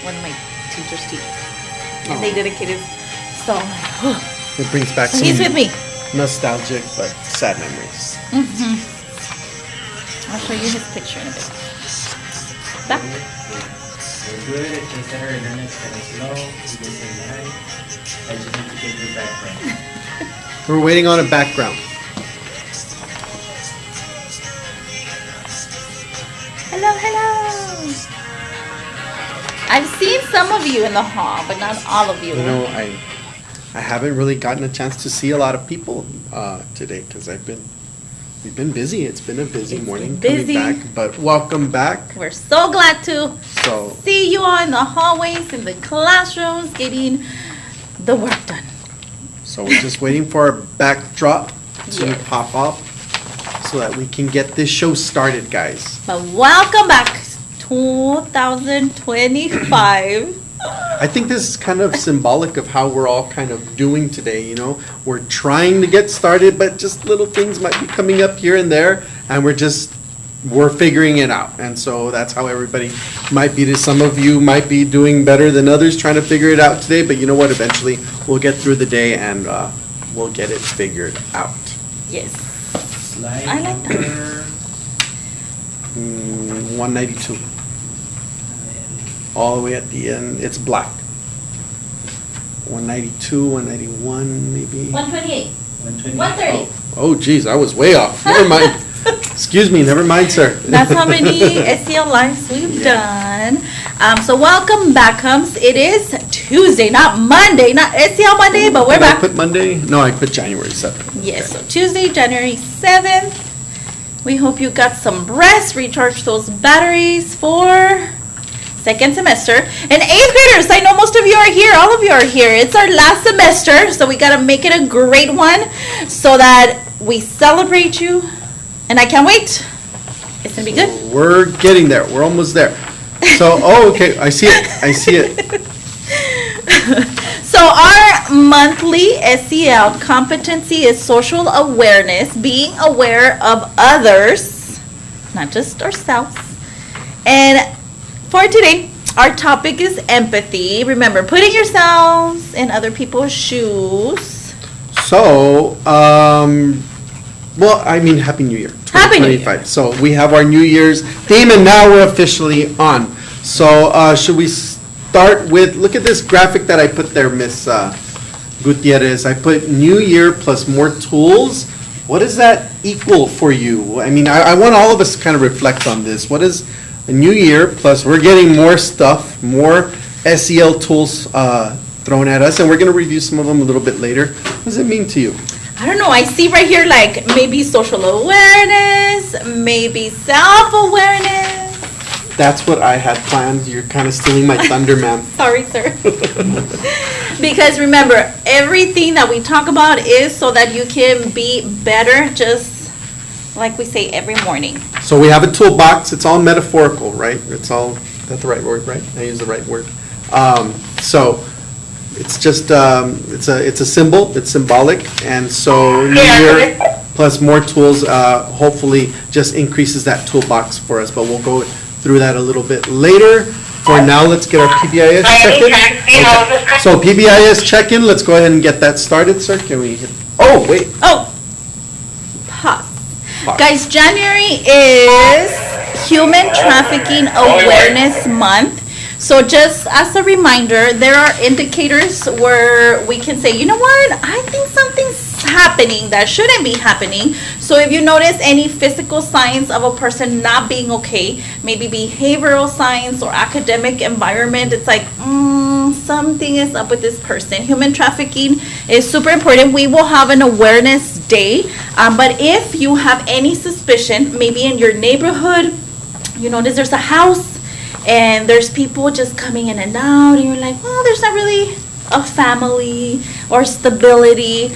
one of my teacher's teeth. And they dedicated, so I'm like, It brings back so some he's with me. nostalgic but sad memories. I'll show you his picture in a bit. Back. We're good. It's just that our internet's kind of slow. We just say hi. I just need to get your background. We're waiting on a background. Hello, hello. I've seen some of you in the hall, but not all of you. You know, I haven't really gotten a chance to see a lot of people today because we've been busy. It's been a busy It's morning been busy. coming back, but welcome back. We're so glad to So see you all in the hallways, in the classrooms, getting the work done. so we're just waiting for our backdrop to Yes. pop up so that we can get this show started, guys. But welcome back, 2025. I think this is kind of symbolic of how we're all kind of doing today, you know? We're trying to get started, but just little things might be coming up here and there, and we're figuring it out. And so that's how everybody might be. Some of you might be doing better than others trying to figure it out today, but you know what? Eventually, we'll get through the day and we'll get it figured out. Yes. Slide I like that. number 192. All the way at the end, it's black. 192, 191, maybe. 128. 120. 130. Oh, geez, I was way off. Never mind. Excuse me, never mind, sir. That's how many SEL lives we've done. So welcome back, Hums. It is Tuesday, not Monday, not SEL Monday, but we're Did I back. put Monday? No, I put January 7th. Yes, so Tuesday, January 7th. We hope you got some rest, recharge those batteries for second semester. And 8th graders, I know most of you are here, all of you are here. It's our last semester, so we got to make it a great one so that we celebrate you. And I can't wait. It's going to be good. We're getting there. We're almost there. So, oh, okay, I see it. I see it. So our monthly SEL competency is social awareness, being aware of others, not just ourselves. And for today, our topic is empathy. Remember, putting yourselves in other people's shoes. So, well, I mean, Happy New Year. Happy New Year. 2025. So we have our New Year's theme, and now we're officially on. So should we start with, look at this graphic that I put there, Miss Gutierrez. I put New Year plus more tools. What does that equal for you? I mean, I want all of us to kind of reflect on this. What is a New Year plus we're getting more stuff, more SEL tools thrown at us, and we're going to review some of them a little bit later. What does it mean to you? I don't know. I see right here like maybe social awareness, maybe self-awareness. That's what I had planned. You're kind of stealing my thunder, ma'am. Sorry, sir. Because remember, everything that we talk about is so that you can be better, just like we say every morning. So we have a toolbox. It's all metaphorical, right? It's all, is that the right word, right? I use the right word. So it's just, it's a symbol. It's symbolic. And so New Year plus more tools hopefully just increases that toolbox for us. But we'll go through that a little bit later. For now, let's get our PBIS check-in. Okay. So PBIS check-in, let's go ahead and get that started, sir. Can we hit, oh, wait. Oh, pause. Pause. Guys, January is Human Trafficking Awareness Month. So just as a reminder, there are indicators where we can say, you know what, I think something's happening that shouldn't be happening. So if you notice any physical signs of a person not being okay, maybe behavioral signs or academic environment, it's like, something is up with this person. Human trafficking is super important. We will have an awareness day. But if you have any suspicion, maybe in your neighborhood, you notice there's a house and there's people just coming in and out, and you're like, well, there's not really a family or stability.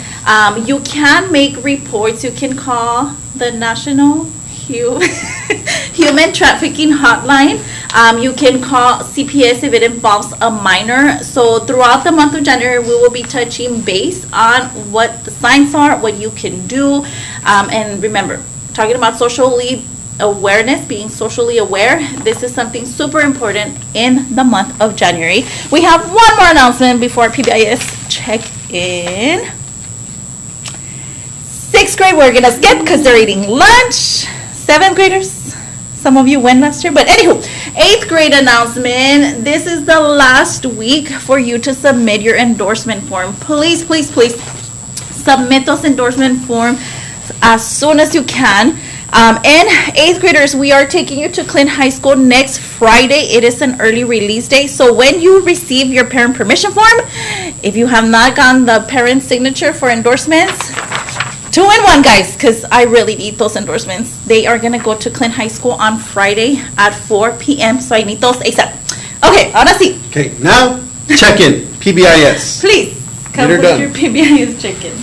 You can make reports. You can call the National Human Trafficking Hotline. You can call CPS if it involves a minor. So throughout the month of January, we will be touching base on what the signs are, what you can do. And remember, talking about socially awareness, being socially aware. This is something super important in the month of January. We have one more announcement before PBIS check-in. 6th grade we're gonna skip because they're eating lunch. 7th graders, some of you went last year, but anywho, 8th grade announcement. This is the last week for you to submit your endorsement form. Please, please, please submit those endorsement forms as soon as you can. And 8th graders, we are taking you to Clint High School next Friday. It is an early release day. So when you receive your parent permission form, if you have not gotten the parent signature for endorsements, 2 in 1, guys, because I really need those endorsements. They are going to go to Clint High School on Friday at 4 p.m. So I need those ASAP. Okay, ahora sí. Okay, now check-in, PBIS. Please, come Get her with done. your PBIS check-in.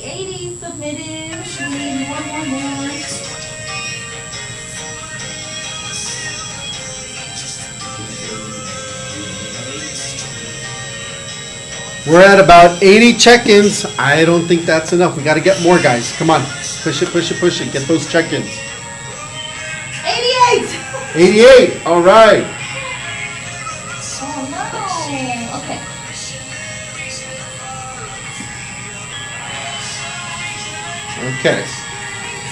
Eighty submitted. We need more. We're at about 80 check-ins. I don't think that's enough. We got to get more, guys. Come on. Push it, push it, push it. Get those check-ins. 88. 88. All right. Oh no. Okay. Okay.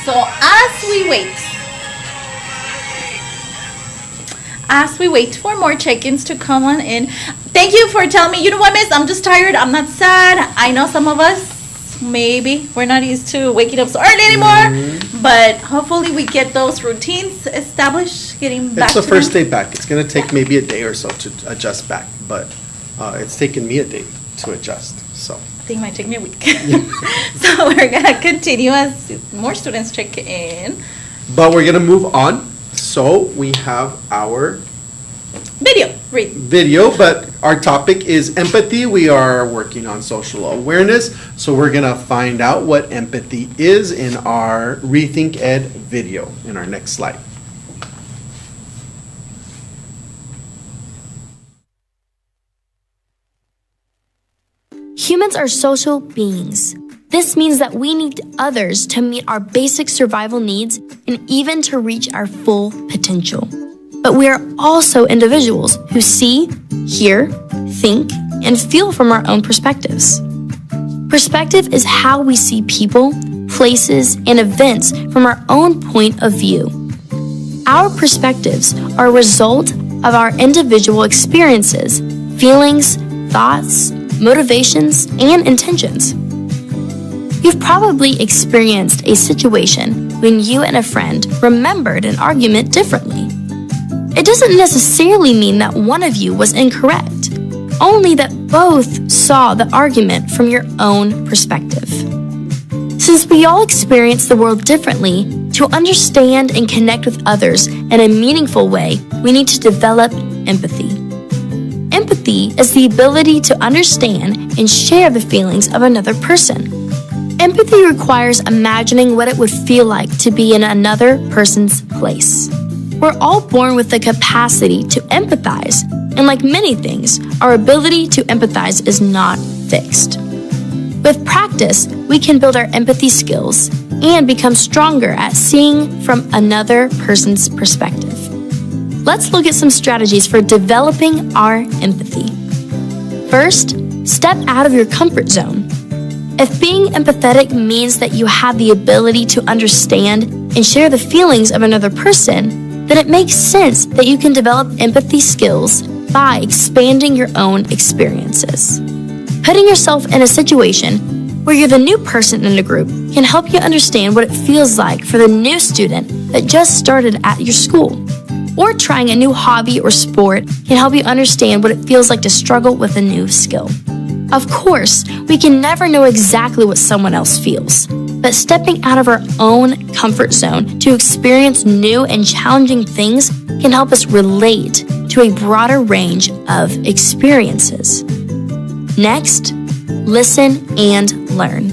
So as we wait for more check-ins to come on in, thank you for telling me, you know what, miss, I'm just tired, I'm not sad. I know some of us, maybe, we're not used to waking up so early anymore, but hopefully we get those routines established, getting back It's to the first them. day back. It's going to take maybe a day or so to adjust back, but it's taken me a day to adjust, so. I think it might take me a week. So we're gonna continue as more students check in. But we're going to move on. So we have our Video, read. video, but our topic is empathy. We are working on social awareness, so we're going to find out what empathy is in our Rethink Ed video in our next slide. Humans are social beings. This means that we need others to meet our basic survival needs and even to reach our full potential. But we are also individuals who see, hear, think, and feel from our own perspectives. Perspective is how we see people, places, and events from our own point of view. Our perspectives are a result of our individual experiences, feelings, thoughts, motivations, and intentions. You've probably experienced a situation when you and a friend remembered an argument differently. It doesn't necessarily mean that one of you was incorrect, only that both saw the argument from your own perspective. Since we all experience the world differently, to understand and connect with others in a meaningful way, we need to develop empathy. Empathy is the ability to understand and share the feelings of another person. Empathy requires imagining what it would feel like to be in another person's place. We're all born with the capacity to empathize, and like many things, our ability to empathize is not fixed. With practice, we can build our empathy skills and become stronger at seeing from another person's perspective. let's look at some strategies for developing our empathy. First, step out of your comfort zone. If being empathetic means that you have the ability to understand and share the feelings of another person, then it makes sense that you can develop empathy skills by expanding your own experiences. Putting yourself in a situation where you're the new person in the group can help you understand what it feels like for the new student that just started at your school. Or trying a new hobby or sport can help you understand what it feels like to struggle with a new skill. Of course, we can never know exactly what someone else feels, but stepping out of our own comfort zone to experience new and challenging things can help us relate to a broader range of experiences. Next, listen and learn.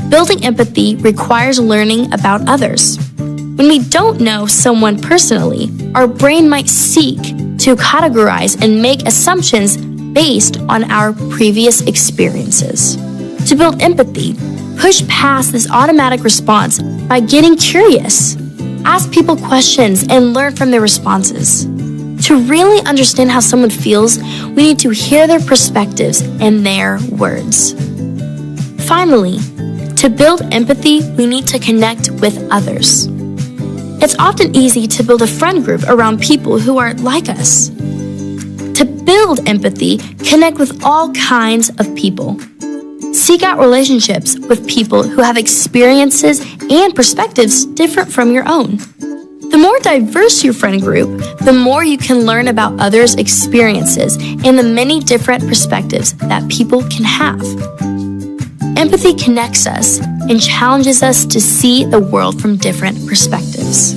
Building empathy requires learning about others. When we don't know someone personally, our brain might seek to categorize and make assumptions based on our previous experiences. To build empathy, push past this automatic response by getting curious. Ask people questions and learn from their responses. To really understand how someone feels, we need to hear their perspectives and their words. Finally, to build empathy, we need to connect with others. It's often easy to build a friend group around people who are like us. To build empathy, connect with all kinds of people. Seek out relationships with people who have experiences and perspectives different from your own. The more diverse your friend group, the more you can learn about others' experiences and the many different perspectives that people can have. Empathy connects us and challenges us to see the world from different perspectives.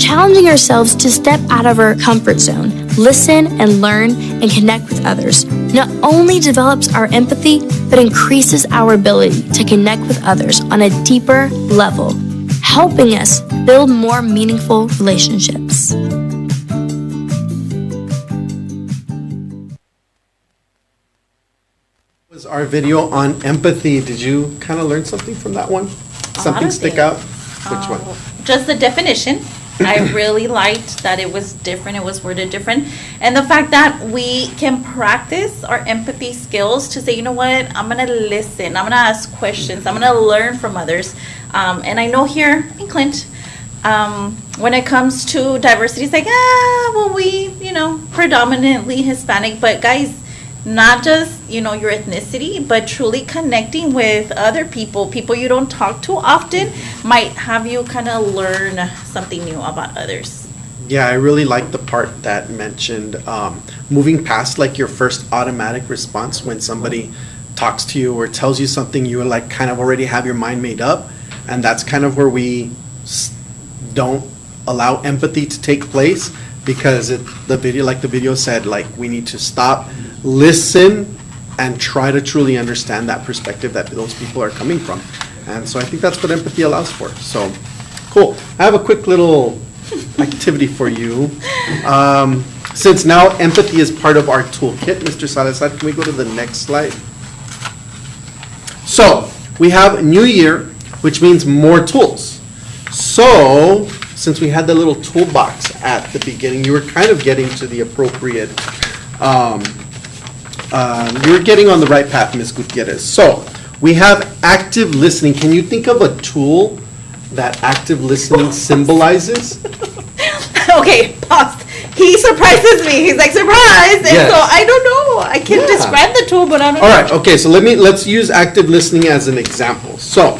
Challenging ourselves to step out of our comfort zone, listen and learn and connect with others not only develops our empathy, but increases our ability to connect with others on a deeper level, helping us build more meaningful relationships. Was our video on empathy. Did you kind of learn something from that one? Something stick out? Which one? Just the definition. I really liked that it was different, it was worded different. And the fact that we can practice our empathy skills to say, you know what, I'm going to listen, I'm going to ask questions, I'm going to learn from others. And I know here in Clint, when it comes to diversity, it's like, well, we, predominantly Hispanic, but guys, not just, your ethnicity, but truly connecting with other people you don't talk to often might have you kind of learn something new about others. Yeah, I really like the part that mentioned moving past like your first automatic response when somebody talks to you or tells you something, you like kind of already have your mind made up, and that's kind of where we don't allow empathy to take place, because the video said, like, we need to stop, listen, and try to truly understand that perspective that those people are coming from. And so I think that's what empathy allows for. So, cool. I have a quick little activity for you. Since now empathy is part of our toolkit, Mr. Salazar, can we go to the next slide? So, we have new year, which means more tools. So, since we had the little toolbox at the beginning, you were kind of getting to the appropriate, you were getting on the right path, Ms. Gutierrez. So, we have active listening. Can you think of a tool that active listening symbolizes? Okay, pause. He surprises me. He's like, surprise! And Yes. so I don't know. I can describe the tool, but I don't know. All right, okay, so let's use active listening as an example. So,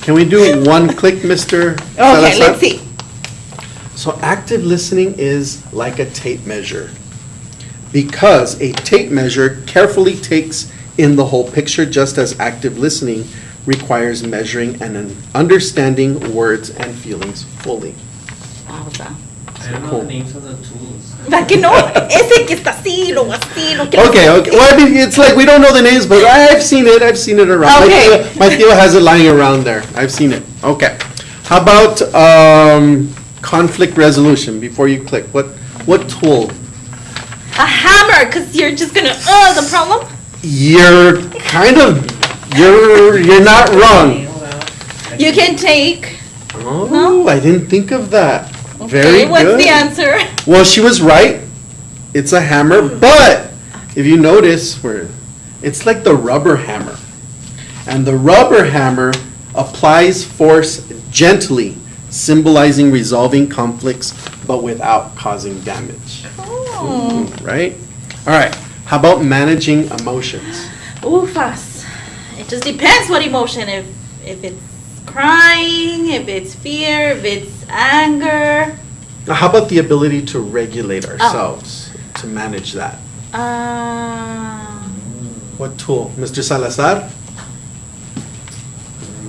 can we do one click, Mr. Okay, Salazar? let's see. So active listening is like a tape measure, because a tape measure carefully takes in the whole picture, just as active listening requires measuring and understanding words and feelings fully. Pausa. I don't know the names of the tools. ¿Para que no? Ese que está así, lo así, lo que... Okay. Well, I mean, it's like we don't know the names, but I've seen it around. Okay. My tío has it lying around there. I've seen it. Okay. How about conflict resolution? Before you click, what tool? A hammer, because you're just going to, the problem? You're not wrong. You can take... Oh, I didn't think of that. Very Okay, what's good. the answer? Well, she was right. It's a hammer, but if you notice, it's like the rubber hammer. And the rubber hammer applies force gently, symbolizing resolving conflicts, but without causing damage. Oh. Right? All right. How about managing emotions? Ufas. It just depends what emotion. If it's crying, if it's fear, if it's anger. Now, how about the ability to regulate ourselves, to manage that? What tool? Mr. Salazar?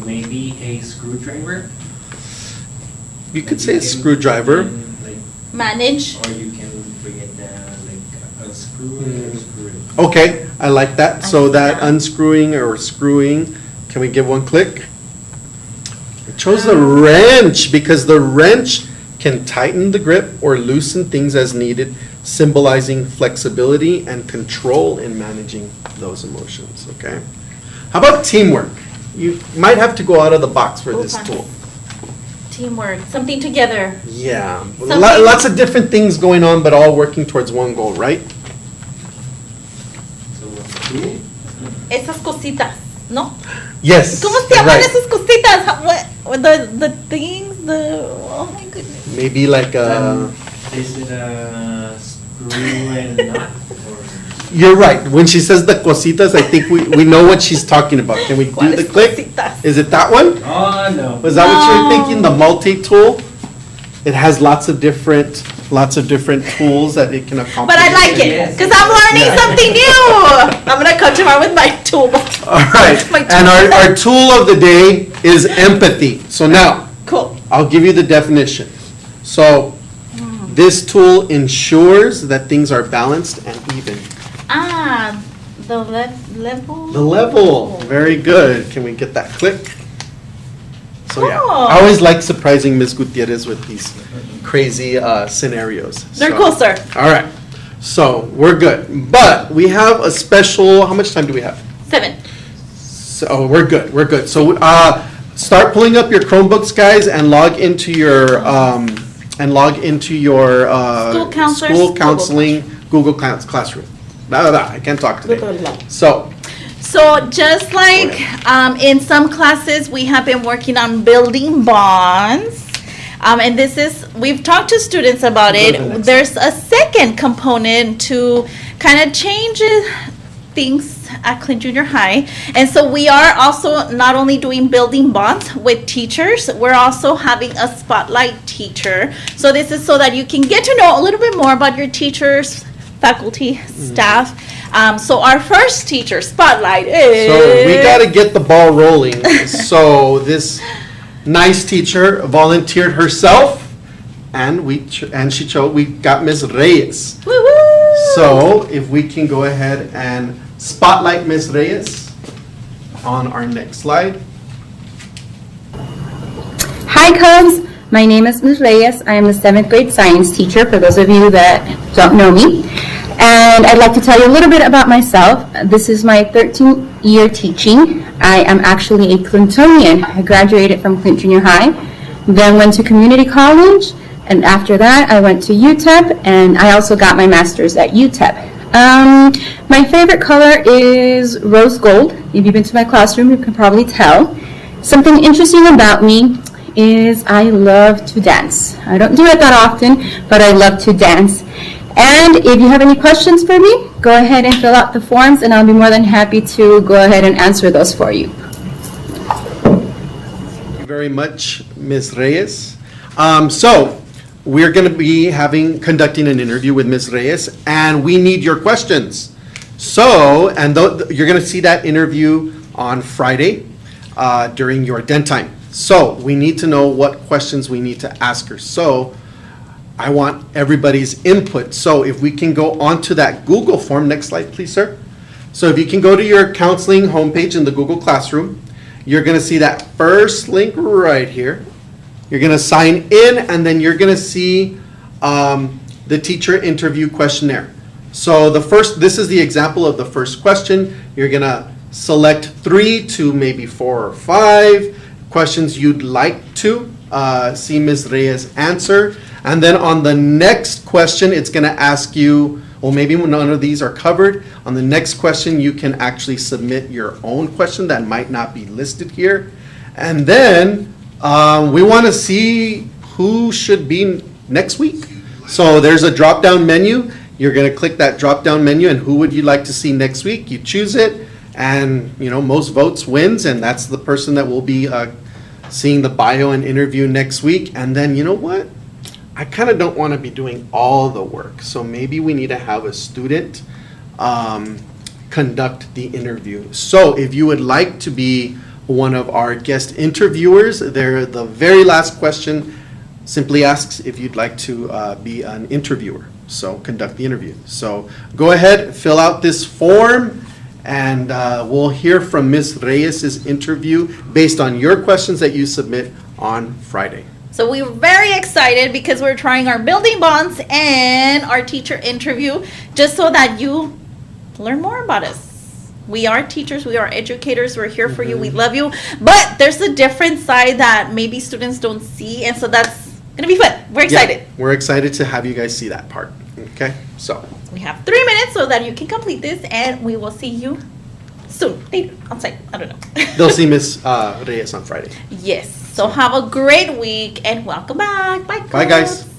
Maybe a screwdriver? You could say You a can- screwdriver. like, Manage. Or you can bring it down, like unscrew it or screw it. Okay, I like that. I So see that that. unscrewing or screwing, can we give one click? It chose the wrench because the wrench can tighten the grip or loosen things as needed, symbolizing flexibility and control in managing those emotions, okay? How about teamwork? You might have to go out of the box for this Okay. tool. Teamwork. Something together. Yeah, Something- lots of different things going on, but all working towards one goal, right? So, tool? Esas cositas, ¿no? Yes. ¿Cómo se llaman right. esas cositas? What, the things, oh my goodness. Maybe like a. Is it a screw and nut? Or You're right. When she says the cositas, I think we know what she's talking about. Can we do ¿Cuáles the click? cositas? Is it that one? Oh, no. Was that what you're No. thinking? The multi-tool? It has lots of different tools that it can accomplish. But I like it, Yes. because I'm learning Yeah. something new. I'm gonna come tomorrow with my toolbox. All right. My And tool. our tool of the day is empathy. So now, Cool. I'll give you the definition. So, this tool ensures that things are balanced and even. The level. The level, very good. Can we get that click? So yeah, Cool. I always like surprising Ms. Gutierrez with these crazy scenarios. They're So- cool, sir. All right, so we're good. But we have a special, how much time do we have? 7. So we're good. So start pulling up your Chromebooks, guys, and log into your, School counselors, school Google counseling Google Classroom. I can't talk today. So, So just like in some classes, we have been working on building bonds. And this is, we've talked to students about Go to the it. next There's a second component to kind of change things at Clint Junior High. And so we are also not only doing building bonds with teachers, we're also having a spotlight teacher. So this is so that you can get to know a little bit more about your teachers, faculty, staff. So our first teacher spotlight is. So we got to get the ball rolling. So this nice teacher volunteered herself, and we got Ms. Reyes. Woo-woo! So if we can go ahead and spotlight Ms. Reyes on our next slide. Hi Cubs, my name is Ms. Reyes. I am the 7th grade science teacher for those of you that don't know me. And I'd like to tell you a little bit about myself. This is my 13th year teaching. I am actually a Clintonian. I graduated from Clint Junior High, then went to community college, and after that I went to UTEP, and I also got my master's at UTEP. My favorite color is rose gold. If you've been to my classroom, you can probably tell. Something interesting about me is I love to dance. I don't do it that often, but I love to dance. And if you have any questions for me, go ahead and fill out the forms, and I'll be more than happy to go ahead and answer those for you. Thank you very much, Ms. Reyes. So we're going to be conducting an interview with Ms. Reyes, and we need your questions. So, and you're going to see that interview on Friday during your den time. So we need to know what questions we need to ask her. So I want everybody's input. So if we can go onto that Google form, next slide, please, sir. So if you can go to your counseling homepage in the Google Classroom, you're going to see that first link right here. You're going to sign in, and then you're going to see the teacher interview questionnaire. So this is the example of the first question. You're going to select 3 to maybe 4 or 5 questions you'd like to see Ms. Reyes answer. And then on the next question, it's going to ask you, well, maybe none of these are covered. On the next question, you can actually submit your own question that might not be listed here. And then we want to see who should be next week. So there's a drop-down menu. You're going to click that drop-down menu, and who would you like to see next week? You choose it, and most votes wins, and that's the person that will be seeing the bio and interview next week. And then you know what? I kind of don't want to be doing all the work, so maybe we need to have a student conduct the interview. So if you would like to be one of our guest interviewers, the very last question simply asks if you'd like to be an interviewer, so conduct the interview. So go ahead, fill out this form, and we'll hear from Ms. Reyes' interview based on your questions that you submit on Friday. So we're very excited because we're trying our building bonds and our teacher interview just so that you learn more about us. We are teachers, we are educators, we're here for you, we love you. But there's a different side that maybe students don't see, and so that's gonna be fun. We're excited. Yeah, we're excited to have you guys see that part. Okay, so. We have 3 minutes so that you can complete this, and we will see you soon, later, on site. I don't know. They'll see Ms. Reyes on Friday. Yes. So have a great week and welcome back. Bye, Bye, guys.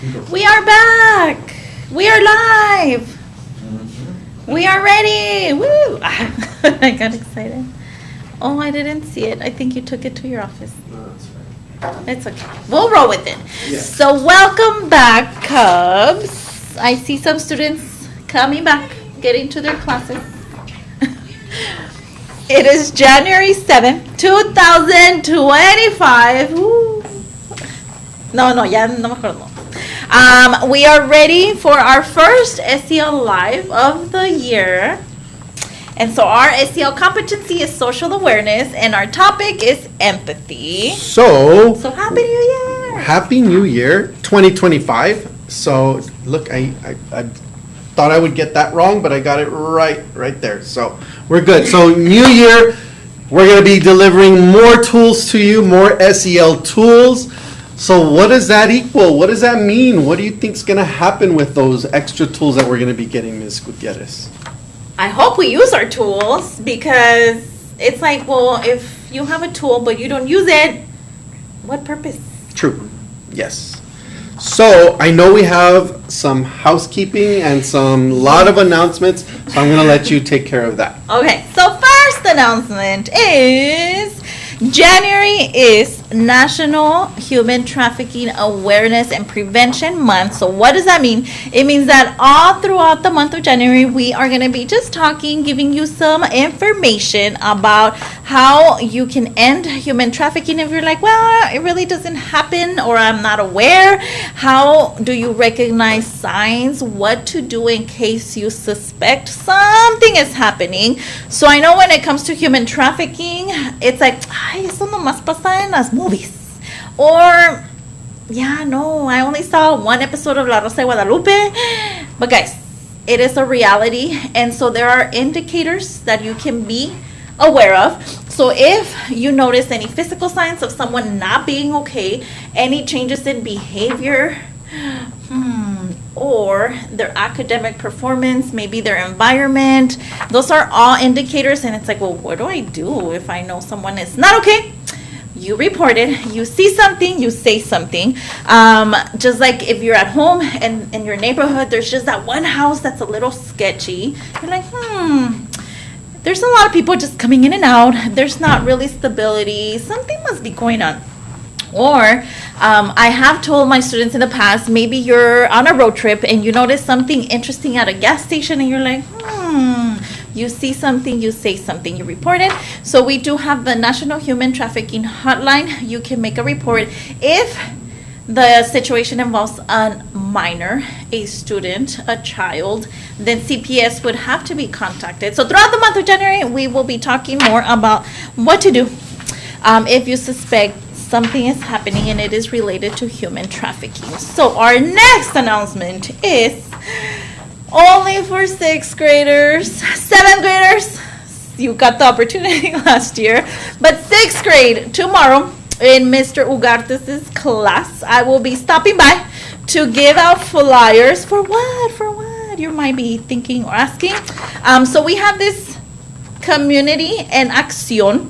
We are back. We are live. We are ready. Woo! I got excited. Oh, I didn't see it. I think you took it to your office. It's okay. We'll roll with it. Yeah. So welcome back, Cubs. I see some students coming back, getting to their classes. It is January 7th, 2025. Woo. No, ya no me acuerdo. We are ready for our first SEL Live of the year. And so our SEL competency is social awareness, and our topic is empathy. So, So Happy New Year! Happy New Year 2025. So, look, I thought I would get that wrong, but I got it right there. So, we're good. So, New Year, we're going to be delivering more tools to you, more SEL tools. So, what does that equal? What does that mean? What do you think is going to happen with those extra tools that we're going to be getting, Ms. Gutierrez? I hope we use our tools, because it's like, well, if you have a tool but you don't use it, what purpose? True. Yes. So I know we have some housekeeping and some lot of announcements, so I'm going to let you take care of that. Okay, so first announcement is January is National Human Trafficking Awareness and Prevention Month. So what does that mean? It means that all throughout the month of January, we are going to be just talking, giving you some information about how you can end human trafficking. If you're like, well, it really doesn't happen, or I'm not aware, how do you recognize signs? What to do in case you suspect something is happening? So I know when it comes to human trafficking, it's like, ay, eso nomás pasa en las movies. Or, yeah, no, I only saw one episode of La Rosa de Guadalupe. But guys, it is a reality. And so there are indicators that you can be aware of. So if you notice any physical signs of someone not being okay, any changes in behavior, or their academic performance, maybe their environment, those are all indicators. And it's like, well, what do I do if I know someone is not okay? You report it. You see something, you say something. Just like if you're at home and in your neighborhood, there's just that one house that's a little sketchy. You're like, there's a lot of people just coming in and out. There's not really stability. Something must be going on. Or I have told my students in the past, maybe you're on a road trip and you notice something interesting at a gas station and you're like, you see something, you say something, you report it. So we do have the National Human Trafficking Hotline. You can make a report if the situation involves a minor, a student, a child, then CPS would have to be contacted. So throughout the month of January, we will be talking more about what to do if you suspect something is happening and it is related to human trafficking. So our next announcement is only for 6th graders, 7th graders. You got the opportunity last year, but 6th grade tomorrow in Mr. Ugarte's class, I will be stopping by to give out flyers for what? For what? You might be thinking or asking. So we have this community en acción.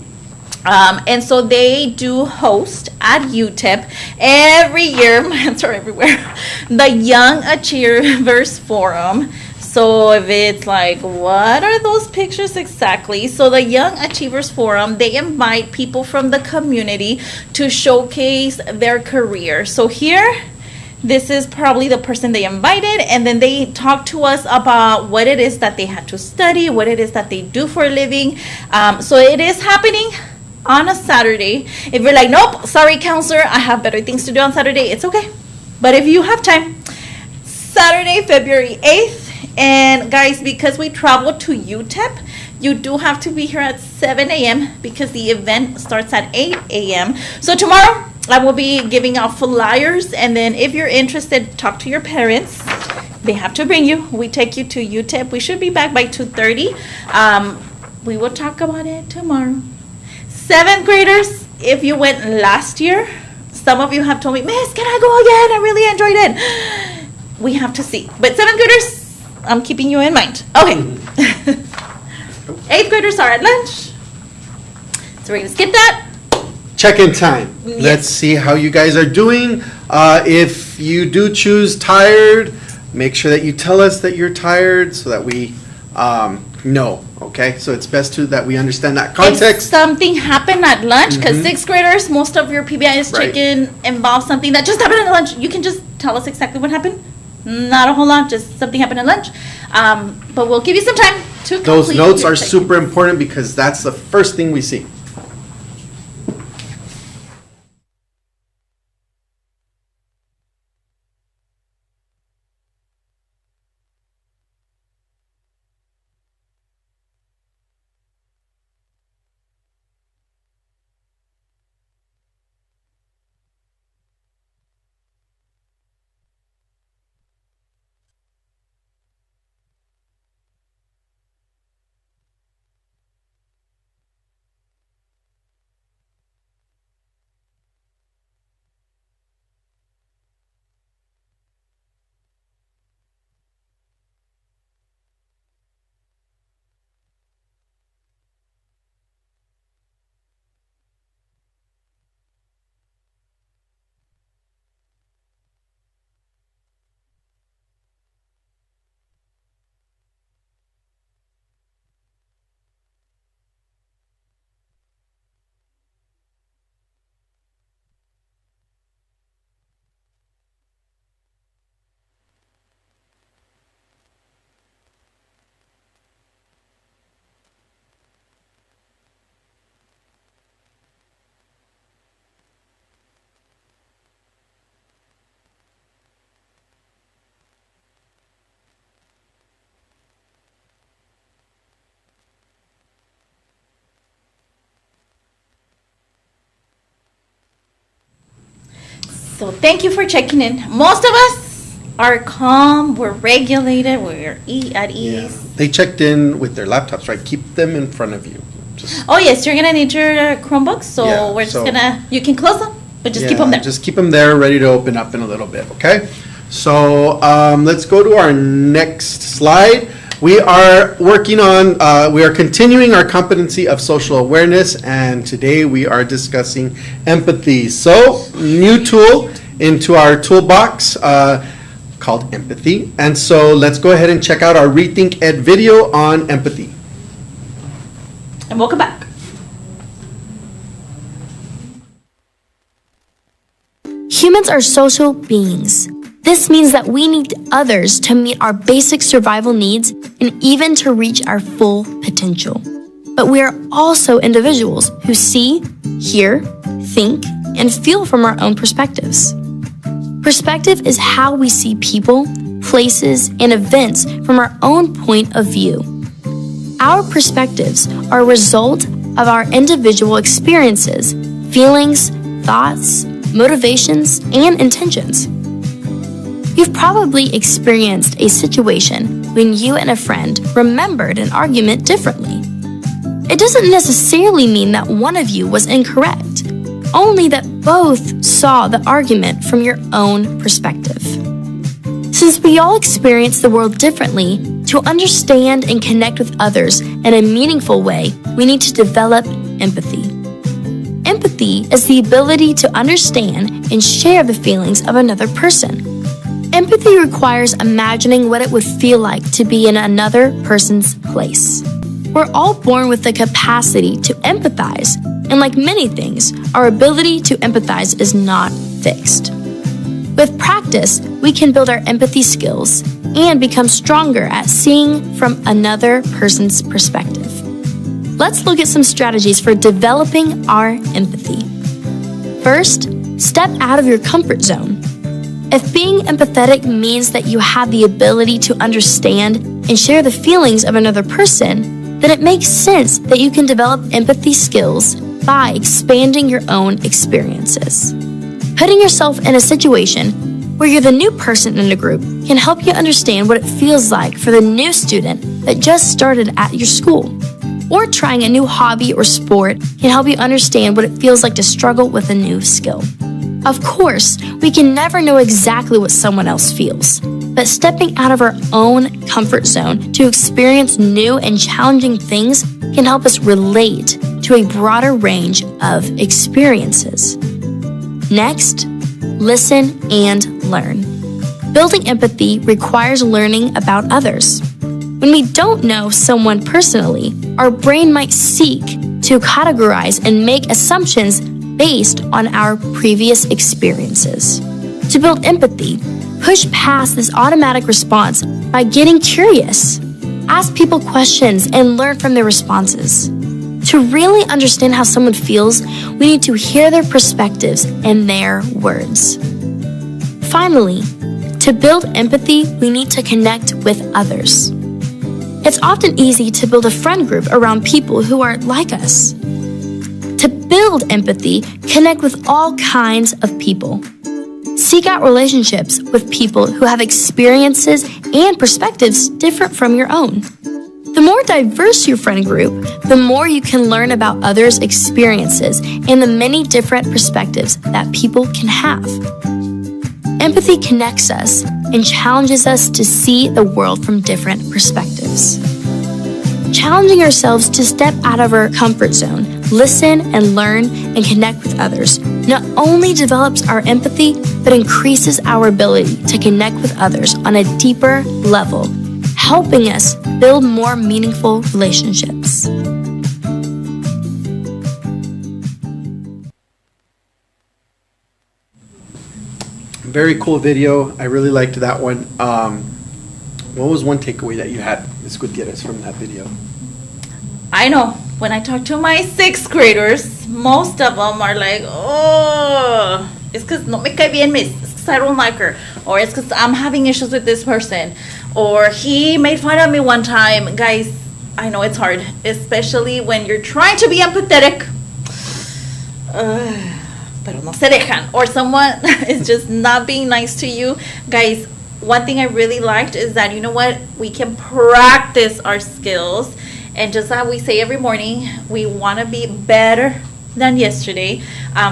And so they do host at UTEP every year, or everywhere, the Young Achievers Forum. So if it's like, what are those pictures exactly? So the Young Achievers Forum, they invite people from the community to showcase their career. So here, this is probably the person they invited, and then they talk to us about what it is that they had to study, what it is that they do for a living. So it is happening on a Saturday. If you're like, nope, sorry, counselor, I have better things to do on Saturday, it's okay. But if you have time, Saturday, February 8th, and guys, because we travel to UTEP, you do have to be here at 7 a.m. because the event starts at 8 a.m. So tomorrow, I will be giving out flyers, and then if you're interested, talk to your parents. They have to bring you. We take you to UTEP. We should be back by 2:30. We will talk about it tomorrow. 7th graders, if you went last year, some of you have told me, Miss, can I go again? I really enjoyed it. We have to see. But 7th graders, I'm keeping you in mind. Okay. 8th graders are at lunch. So we're going to skip that. Check-in time. Yes. Let's see how you guys are doing. If if you do choose tired, make sure that you tell us that you're tired so that we know, okay? So it's best that we understand that If context. something happened at lunch, because sixth graders, most of your PBI's Right. chicken involves something that just happened at lunch. You can just tell us exactly what happened. Not a whole lot, just something happened at lunch. But we'll give you some time to complete. Those notes your are check-in. super important because that's the first thing we see. So thank you for checking in. Most of us are calm, we're regulated, we're at ease. They checked in with their laptops, right? Keep them in front of you. Just Oh yes, you're gonna need your Chromebooks, so Yeah, we're just so- gonna, you can close them, but just keep them there. Just keep them there, ready to open up in a little bit, okay? So let's go to our next slide. We are working on, we are continuing our competency of social awareness, and today we are discussing empathy. So, new tool into our toolbox called empathy. And so let's go ahead and check out our Rethink Ed video on empathy. And welcome back. Humans are social beings. This means that we need others to meet our basic survival needs and even to reach our full potential. But we are also individuals who see, hear, think, and feel from our own perspectives. Perspective is how we see people, places, and events from our own point of view. Our perspectives are a result of our individual experiences, feelings, thoughts, motivations, and intentions. You've probably experienced a situation when you and a friend remembered an argument differently. It doesn't necessarily mean that one of you was incorrect, only that both saw the argument from your own perspective. Since we all experience the world differently, to understand and connect with others in a meaningful way, we need to develop empathy. Empathy is the ability to understand and share the feelings of another person. Empathy requires imagining what it would feel like to be in another person's place. We're all born with the capacity to empathize, and like many things, our ability to empathize is not fixed. With practice, we can build our empathy skills and become stronger at seeing from another person's perspective. Let's look at some strategies for developing our empathy. First, step out of your comfort zone. If being empathetic means that you have the ability to understand and share the feelings of another person, then it makes sense that you can develop empathy skills by expanding your own experiences. Putting yourself in a situation where you're the new person in a group can help you understand what it feels like for the new student that just started at your school. Or trying a new hobby or sport can help you understand what it feels like to struggle with a new skill. Of course, we can never know exactly what someone else feels, but stepping out of our own comfort zone to experience new and challenging things can help us relate to a broader range of experiences. Next, listen, and learn. Building empathy requires learning about others. When we don't know someone personally, our brain might seek to categorize and make assumptions based on our previous experiences. To build empathy, push past this automatic response by getting curious. Ask people questions and learn from their responses. To really understand how someone feels, we need to hear their perspectives and their words. Finally, to build empathy, we need to connect with others. It's often easy to build a friend group around people who are like us. To build empathy, connect with all kinds of people. Seek out relationships with people who have experiences and perspectives different from your own. The more diverse your friend group, the more you can learn about others' experiences and the many different perspectives that people can have. Empathy connects us and challenges us to see the world from different perspectives. Challenging ourselves to step out of our comfort zone, listen and learn and connect with others not only develops our empathy, but increases our ability to connect with others on a deeper level, helping us build more meaningful relationships. Very cool video. I really liked that one. What was one takeaway that you had, Ms. Gutierrez, from that video? I know, when I talk to my sixth graders, most of them are like, oh, it's because no me cae bien, miss. It's because I don't like her. Or it's because I'm having issues with this person. Or he made fun of me one time. Guys, I know it's hard, especially when you're trying to be empathetic. Pero no se dejan. Or someone is just not being nice to you. Guys, one thing I really liked is that, you know what, we can practice our skills. And just like we say every morning, we want to be better than yesterday.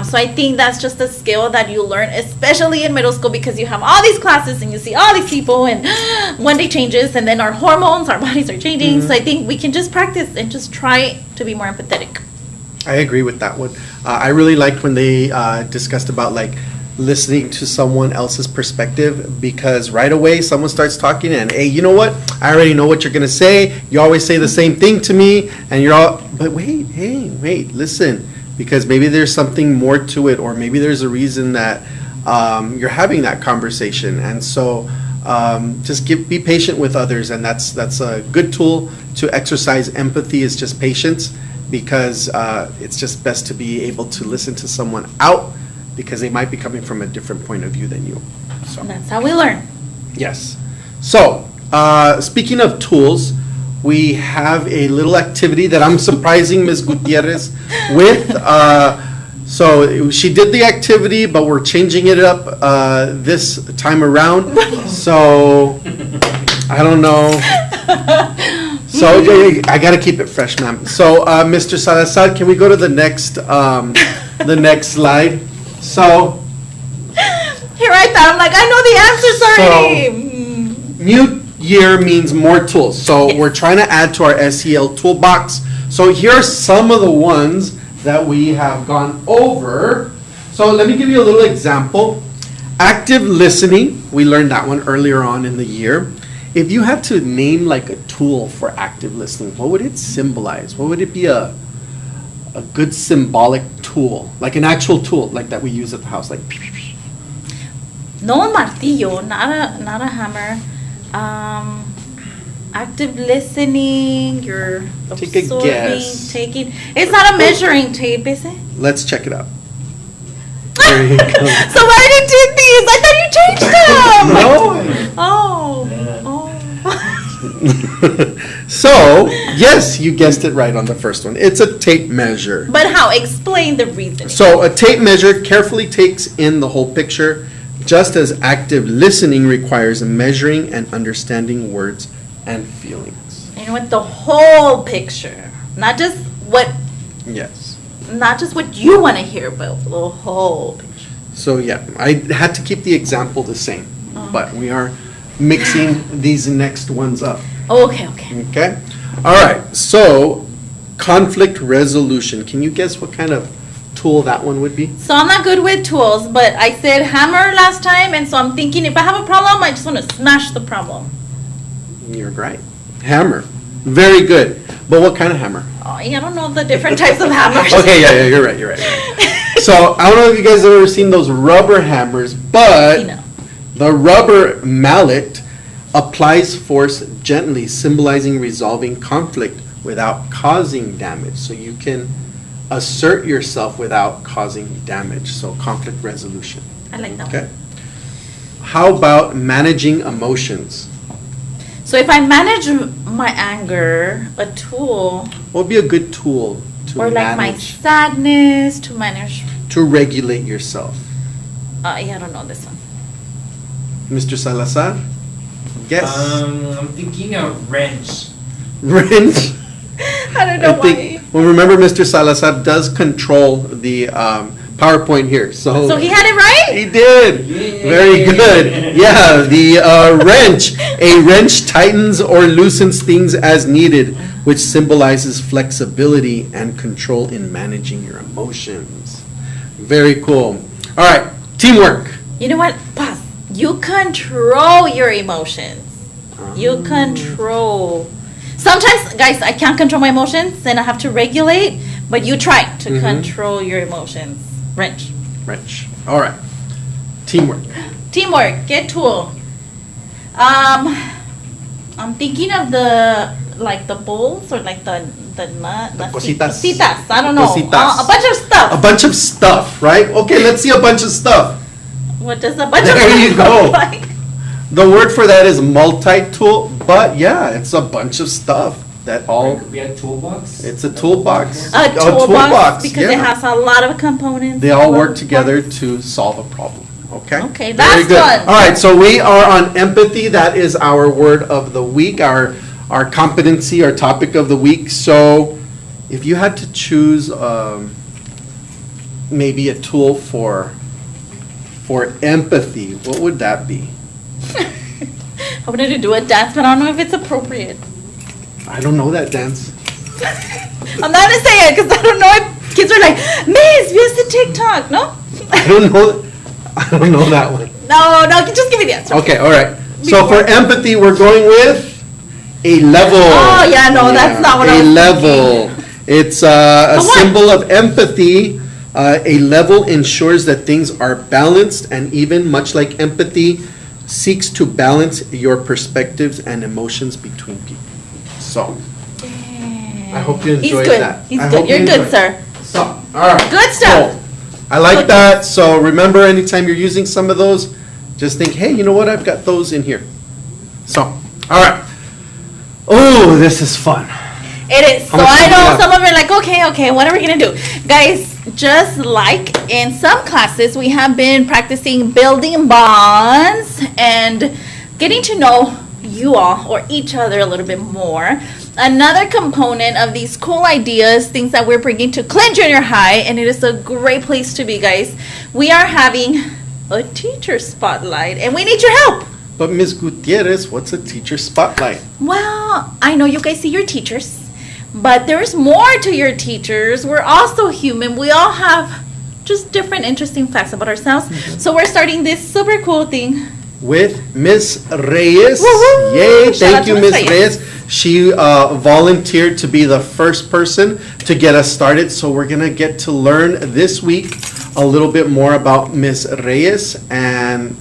So I think that's just a skill that you learn, especially in middle school, because you have all these classes and you see all these people, and one day changes, and then our hormones, our bodies are changing. Mm-hmm. So I think we can just practice and just try to be more empathetic. I agree with that one. I really liked when they discussed about like listening to someone else's perspective, because right away someone starts talking and, hey, you know what? I already know what you're going to say. You always say the same thing to me, and you're all, but wait, listen, because maybe there's something more to it, or maybe there's a reason that you're having that conversation. And so just be patient with others, and that's a good tool to exercise empathy, is just patience, because it's just best to be able to listen to someone out, because they might be coming from a different point of view than you. So that's how we learn. Yes. So speaking of tools, we have a little activity that I'm surprising Ms. Gutierrez with. So she did the activity, but we're changing it up this time around. So I don't know. So I got to keep it fresh, ma'am. So Mr. Salazar, can we go to the next slide? So here I thought, I'm like, I know the answers already. So, new year means more tools. So yes, we're trying to add to our SEL toolbox. So here are some of the ones that we have gone over. So let me give you a little example. Active listening, we learned that one earlier on in the year. If you had to name like a tool for active listening, what would it symbolize? What would it be a good symbolic tool, like an actual tool, like that we use at the house, like? No un martillo, not a hammer. Active listening, you're take absorbing, a guess. taking. It's not a measuring tape, is it? Let's check it out. There you go. So why did you do these? I thought you changed them. No. Oh. So, yes, you guessed it right on the first one. It's a tape measure. But how? Explain the reason. So, a tape measure carefully takes in the whole picture, just as active listening requires measuring and understanding words and feelings. You know what? The whole picture, not just what. Yes. Not just what you want to hear, but the whole picture. So, yeah, I had to keep the example the same, but we are mixing these next ones up. Okay. Okay. All right. So, conflict resolution. Can you guess what kind of tool that one would be? So I'm not good with tools, but I said hammer last time, and so I'm thinking if I have a problem, I just want to smash the problem. You're right. Hammer. Very good. But what kind of hammer? Oh, I don't know the different types of hammers. Okay, yeah, you're right. So I don't know if you guys have ever seen those rubber hammers, but No. the rubber mallet applies force gently, symbolizing resolving conflict without causing damage. So you can assert yourself without causing damage. So conflict resolution. I like that Okay. one. How about managing emotions? So if I manage my anger, a tool, What would be a good tool to or like my manage, sadness, to manage, to regulate yourself? yeah, I don't know this one. Mr. Salazar? Yes. I'm thinking of wrench. Wrench? I don't know I think, well, remember, Mr. Salazar does control the PowerPoint here, so. So he had it right? He did. Very good. Yeah, the wrench. A wrench tightens or loosens things as needed, which symbolizes flexibility and control in managing your emotions. Very cool. All right, teamwork. You know what? Pause. You control your emotions. You control. Sometimes, guys, I can't control my emotions, and I have to regulate, but you try to control your emotions. Wrench. Wrench. All right. Teamwork. Teamwork. Get tool. I'm thinking of the bowls or like the nut. The cositas. Cositas. I don't know. Cositas. A bunch of stuff. A bunch of stuff, right? Okay, let's see a bunch of stuff. What does a bunch There of you stuff go. look like? The word for that is multi-tool, but yeah, it's a bunch of stuff that Or all, it could be a toolbox. it's a toolbox. A toolbox because it yeah. has a lot of components. They all a lot work of together parts. to solve a problem, okay? Okay, Very last good. one. All right, so we are on empathy. That is our word of the week, our competency, our topic of the week. So if you had to choose maybe a tool for empathy, what would that be? I wanted to do a dance, but I don't know if it's appropriate. I don't know that dance. I'm not gonna say it because I don't know if kids are like, Miss, use the TikTok. No? I don't know that one. No, just give me the answer. Okay, all right. So for empathy, we're going with a level. Oh, yeah, no, that's not what I was A level. It's a But what? symbol of empathy. A level ensures that things are balanced and even, much like empathy, seeks to balance your perspectives and emotions between people. So, I hope you He's enjoyed good. that. He's I good. hope You're you good, enjoyed sir. So, all right. Good stuff. Cool. I like Good. that. So remember, anytime you're using some of those, just think, hey, you know what? I've got those in here. So, all right. Oh, this is fun. It is. How So much I time do we know have? some of you are like, okay, what are we gonna do? Guys, just like in some classes, we have been practicing building bonds and getting to know you all or each other a little bit more. Another component of these cool ideas, things that we're bringing to Clint Junior High, and it is a great place to be, guys. We are having a teacher spotlight, and we need your help. But Ms. Gutierrez, what's a teacher spotlight? Well, I know you guys see your teachers, but there's more to your teachers. We're also human. We all have just different interesting facts about ourselves. So we're starting this super cool thing. With Miss Reyes. Woo-hoo! Yay, Shout out thank to you, Miss Miss Reyes. Reyes. She volunteered to be the first person to get us started. So we're going to get to learn this week a little bit more about Miss Reyes and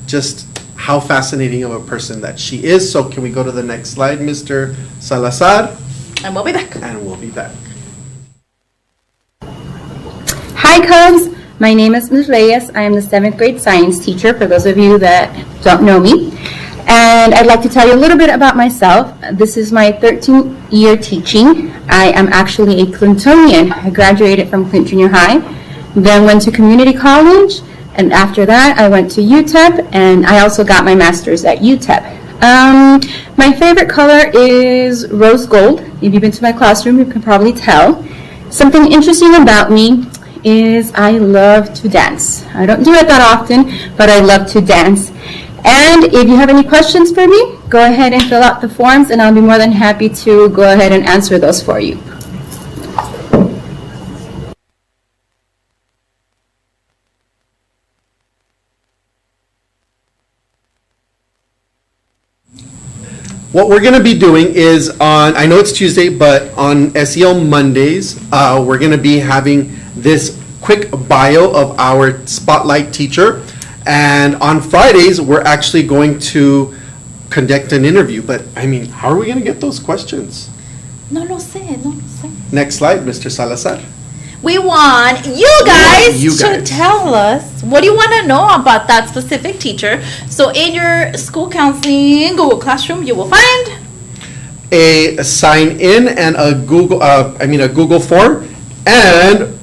just how fascinating of a person that she is. So can we go to the next slide, Mr. Salazar? And we'll be back. And we'll be back. Hi, Cubs. My name is Ms. Reyes. I am the 7th grade science teacher, for those of you that don't know me. And I'd like to tell you a little bit about myself. This is my 13th year teaching. I am actually a Clintonian. I graduated from Clint Junior High, then went to community college, and after that I went to UTEP, and I also got my master's at UTEP. My favorite color is rose gold. If you've been to my classroom, you can probably tell. Something interesting about me is I love to dance. I don't do it that often, but I love to dance. And if you have any questions for me, go ahead and fill out the forms, and I'll be more than happy to go ahead and answer those for you. what we're going to be doing is I know it's Tuesday, but on SEL Mondays, we're going to be having this quick bio of our spotlight teacher. And on Fridays, we're actually going to conduct an interview. But, I mean, how are we going to get those questions? No lo sé, no lo sé. Next slide, Mr. Salazar. We want you guys you to guys. tell us what do you want to know about that specific teacher. So in your school counseling Google Classroom, you will find A sign in and a Google form, and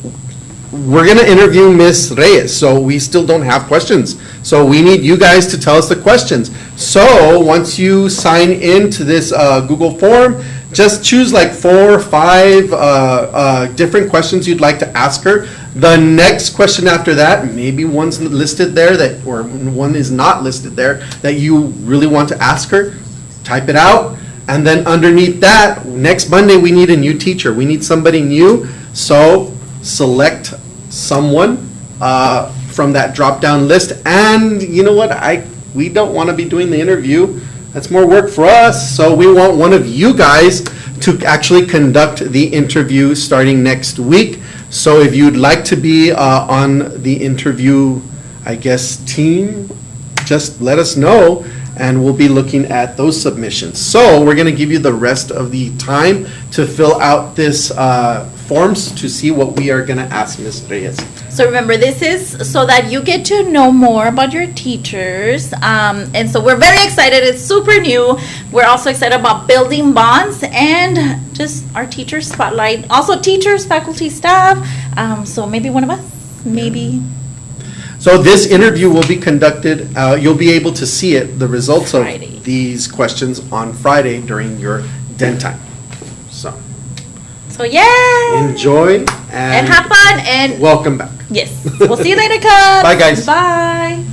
we're gonna interview Miss Reyes, so we still don't have questions. So we need you guys to tell us the questions. So once you sign in to this Google form, just choose like 4 or 5 different questions you'd like to ask her. The next question after that, maybe one's listed there or one is not listed there that you really want to ask her, type it out. And then underneath that, next Monday, we need a new teacher. We need somebody new. So select someone from that drop-down list. And you know what? We don't want to be doing the interview. That's more work for us. So we want one of you guys to actually conduct the interview starting next week. So if you'd like to be on the interview, I guess, team, just let us know, and we'll be looking at those submissions. So we're going to give you the rest of the time to fill out this forms to see what we are going to ask Ms. Reyes. So remember, this is so that you get to know more about your teachers. And so we're very excited. It's super new. We're also excited about building bonds and just our teacher spotlight. Also teachers, faculty, staff. So maybe one of us, maybe. So this interview will be conducted, you'll be able to see it, the results of Friday. these questions on Friday during your den time. So yeah. enjoy And have fun and welcome back. yes. We'll see you later, Cubs. Bye, guys. Bye.